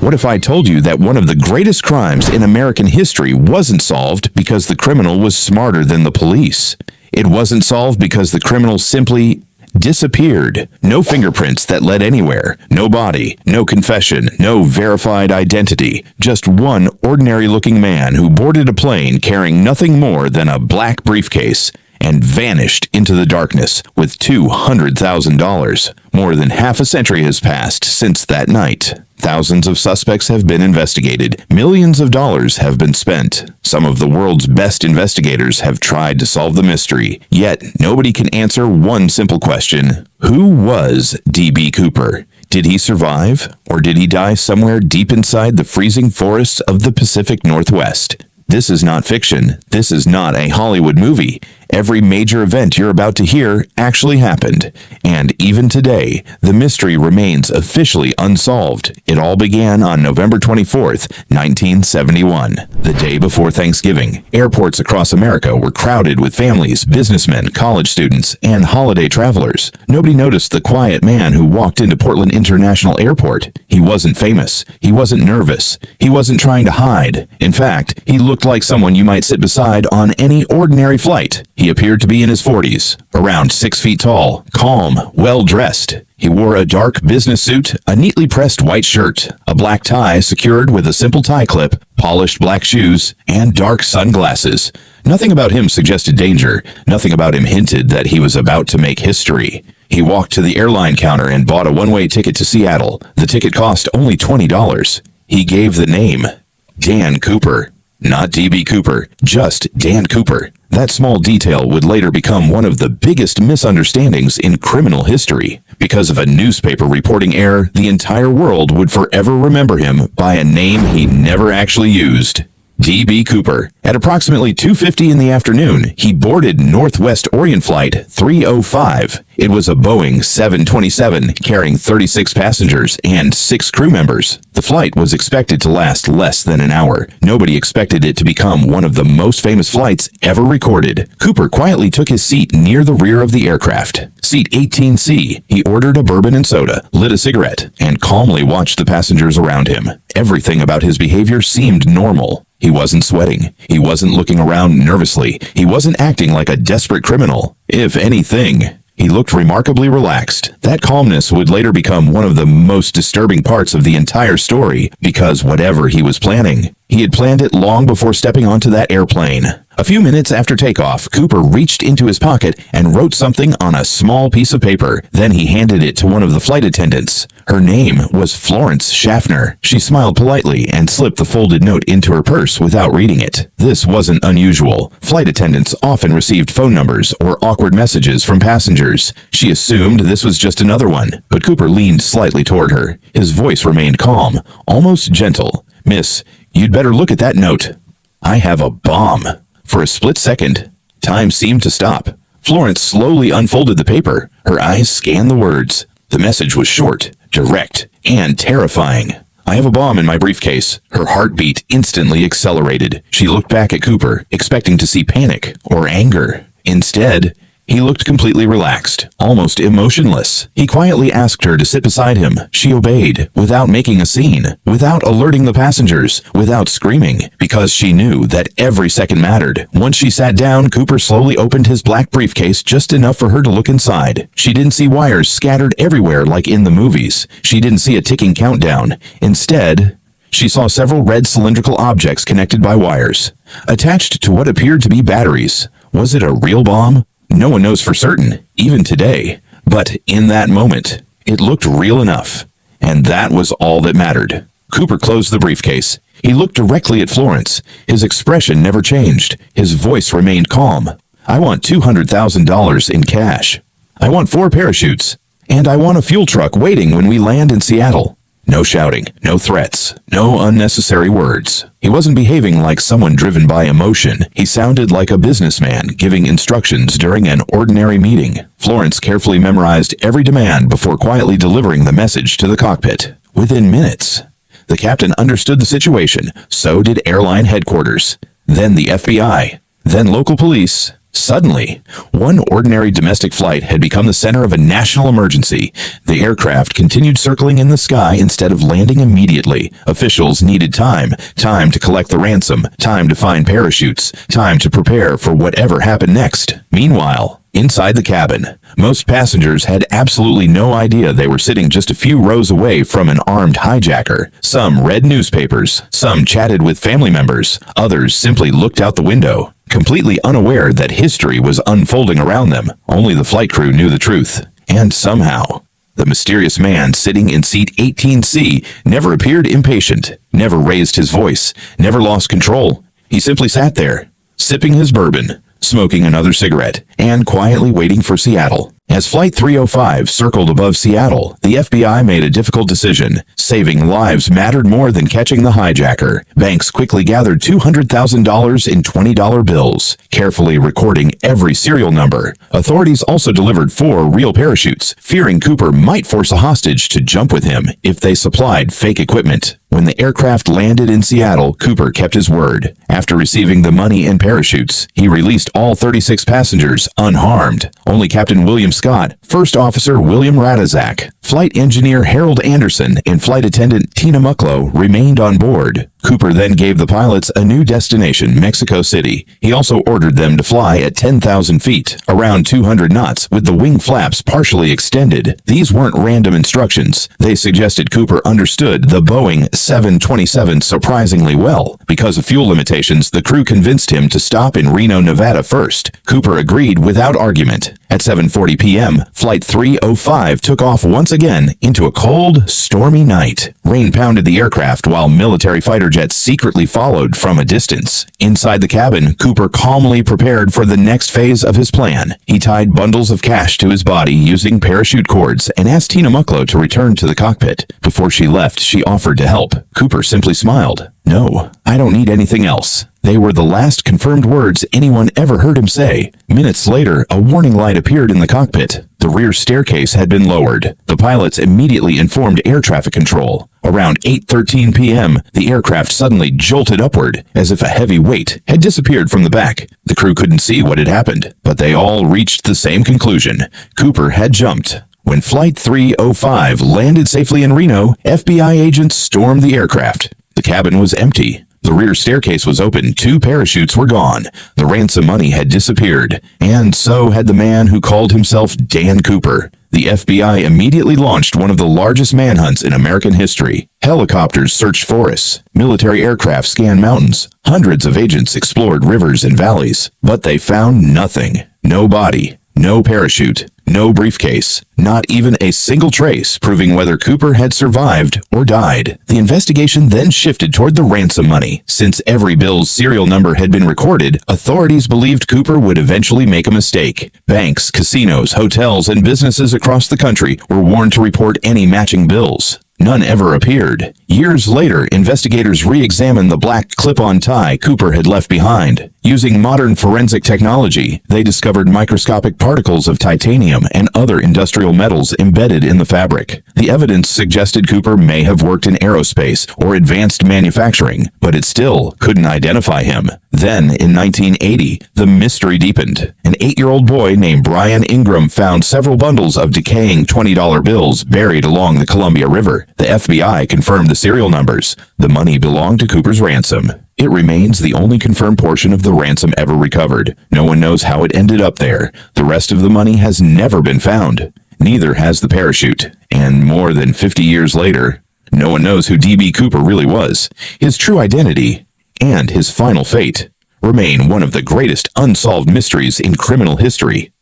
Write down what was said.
What if I told you that one of the greatest crimes in American history wasn't solved because the criminal was smarter than the police? It wasn't solved because the criminal simply disappeared. No fingerprints that led anywhere, no body, no confession, no verified identity. Just one ordinary-looking man who boarded a plane carrying nothing more than a black briefcase and vanished into the darkness with $200,000. More than half a century has passed since that night. Thousands of suspects have been investigated. Millions of dollars have been spent. Some of the world's best investigators have tried to solve the mystery. Yet, nobody can answer one simple question. Who was D.B. Cooper? Did he survive? Or did he die somewhere deep inside the freezing forests of the Pacific Northwest? This is not fiction. This is not a Hollywood movie. Every major event you're about to hear actually happened. And even today, the mystery remains officially unsolved. It all began on November 24th, 1971. The day before Thanksgiving, airports across America were crowded with families, businessmen, college students, and holiday travelers. Nobody noticed the quiet man who walked into Portland International Airport. He wasn't famous. He wasn't nervous. He wasn't trying to hide. In fact, he looked like someone you might sit beside on any ordinary flight. He appeared to be in his 40s, around 6 feet tall, calm, well-dressed. He wore a dark business suit, a neatly pressed white shirt, a black tie secured with a simple tie clip, polished black shoes, and dark sunglasses. Nothing about him suggested danger. Nothing about him hinted that he was about to make history. He walked to the airline counter and bought a one-way ticket to Seattle. The ticket cost only $20. He gave the name Dan Cooper. Not D.B. Cooper, just Dan Cooper. That small detail would later become one of the biggest misunderstandings in criminal history. Because of a newspaper reporting error, the entire world would forever remember him by a name he never actually used. D.B. Cooper. At approximately 2:50 in the afternoon, he boarded Northwest Orient Flight 305. It was a Boeing 727 carrying 36 passengers and 6 crew members. The flight was expected to last less than an hour. Nobody expected it to become one of the most famous flights ever recorded. Cooper quietly took his seat near the rear of the aircraft. Seat 18C. He ordered a bourbon and soda, lit a cigarette, and calmly watched the passengers around him. Everything about his behavior seemed normal. He wasn't sweating. He wasn't looking around nervously. He wasn't acting like a desperate criminal. If anything, he looked remarkably relaxed. That calmness would later become one of the most disturbing parts of the entire story, because whatever he was planning, he had planned it long before stepping onto that airplane. A few minutes after takeoff, Cooper reached into his pocket and wrote something on a small piece of paper. Then he handed it to one of the flight attendants. Her name was Florence Schaffner. She smiled politely and slipped the folded note into her purse without reading it. This wasn't unusual. Flight attendants often received phone numbers or awkward messages from passengers. She assumed this was just another one, but Cooper leaned slightly toward her. His voice remained calm, almost gentle. "Miss, you'd better look at that note. I have a bomb." For a split second, time seemed to stop. Florence slowly unfolded the paper. Her eyes scanned the words. The message was short, direct, and terrifying. "I have a bomb in my briefcase." Her heartbeat instantly accelerated. She looked back at Cooper, expecting to see panic or anger. Instead, he looked completely relaxed, almost emotionless. He quietly asked her to sit beside him. She obeyed, without making a scene, without alerting the passengers, without screaming, because she knew that every second mattered. Once she sat down, Cooper slowly opened his black briefcase just enough for her to look inside. She didn't see wires scattered everywhere like in the movies. She didn't see a ticking countdown. Instead, she saw several red cylindrical objects connected by wires, attached to what appeared to be batteries. Was it a real bomb? No one knows for certain, even today. But in that moment, it looked real enough. And that was all that mattered. Cooper closed the briefcase. He looked directly at Florence. His expression never changed. His voice remained calm. "I want $200,000 in cash. I want 4 parachutes. And I want a fuel truck waiting when we land in Seattle." No shouting, no threats, no unnecessary words. He wasn't behaving like someone driven by emotion. He sounded like a businessman giving instructions during an ordinary meeting. Florence carefully memorized every demand before quietly delivering the message to the cockpit. Within minutes, the captain understood the situation. So did airline headquarters. Then the FBI. Then local police. Suddenly, one ordinary domestic flight had become the center of a national emergency. The aircraft continued circling in the sky instead of landing immediately. Officials needed time to collect the ransom, time to find parachutes, time to prepare for whatever happened next. Meanwhile, inside the cabin, most passengers had absolutely no idea they were sitting just a few rows away from an armed hijacker. Some read newspapers, some chatted with family members, others simply looked out the window, completely unaware that history was unfolding around them. Only the flight crew knew the truth. And somehow, the mysterious man sitting in seat 18C never appeared impatient, never raised his voice, never lost control. He simply sat there, sipping his bourbon, smoking another cigarette, and quietly waiting for Seattle. As Flight 305 circled above Seattle, the FBI made a difficult decision. Saving lives mattered more than catching the hijacker. Banks quickly gathered $200,000 in $20 bills, carefully recording every serial number. Authorities also delivered 4 real parachutes, fearing Cooper might force a hostage to jump with him if they supplied fake equipment. When the aircraft landed in Seattle, Cooper kept his word. After receiving the money and parachutes, he released all 36 passengers unharmed. Only Captain William Scott, First Officer William Radazak, Flight Engineer Harold Anderson, and Flight Attendant Tina Mucklow remained on board. Cooper then gave the pilots a new destination, Mexico City. He also ordered them to fly at 10,000 feet, around 200 knots, with the wing flaps partially extended. These weren't random instructions. They suggested Cooper understood the Boeing 727 surprisingly well. Because of fuel limitations, the crew convinced him to stop in Reno, Nevada first. Cooper agreed without argument. At 7:40 p.m., Flight 305 took off once again into a cold, stormy night. Rain pounded the aircraft while military fighter jets secretly followed from a distance. Inside the cabin, Cooper calmly prepared for the next phase of his plan. He tied bundles of cash to his body using parachute cords and asked Tina Mucklow to return to the cockpit. Before she left, she offered to help. Cooper simply smiled. "No, I don't need anything else." They were the last confirmed words anyone ever heard him say. Minutes later, a warning light appeared in the cockpit. The rear staircase had been lowered. The pilots immediately informed air traffic control. Around 8:13 p.m., the aircraft suddenly jolted upward, as if a heavy weight had disappeared from the back. The crew couldn't see what had happened, but they all reached the same conclusion. Cooper had jumped. When Flight 305 landed safely in Reno, FBI agents stormed the aircraft. The cabin was empty. The rear staircase was open. 2 parachutes were gone. The ransom money had disappeared. And so had the man who called himself Dan Cooper. The FBI immediately launched one of the largest manhunts in American history. Helicopters searched forests. Military aircraft scanned mountains. Hundreds of agents explored rivers and valleys. But they found nothing. No body. No parachute. No briefcase. Not even a single trace proving whether Cooper had survived or died. The investigation then shifted toward the ransom money. Since every bill's serial number had been recorded, authorities believed Cooper would eventually make a mistake. Banks, casinos, hotels, and businesses across the country were warned to report any matching bills. None ever appeared. Years later, investigators re-examined the black clip-on tie Cooper had left behind. Using modern forensic technology, they discovered microscopic particles of titanium and other industrial metals embedded in the fabric. The evidence suggested Cooper may have worked in aerospace or advanced manufacturing, but it still couldn't identify him. Then, in 1980, the mystery deepened. An 8-year-old boy named Brian Ingram found several bundles of decaying $20 bills buried along the Columbia River. The FBI confirmed the serial numbers. The money belonged to Cooper's ransom. It remains the only confirmed portion of the ransom ever recovered. No one knows how it ended up there. The rest of the money has never been found. Neither has the parachute. And more than 50 years later, no one knows who D.B. Cooper really was. His true identity and his final fate remain one of the greatest unsolved mysteries in criminal history.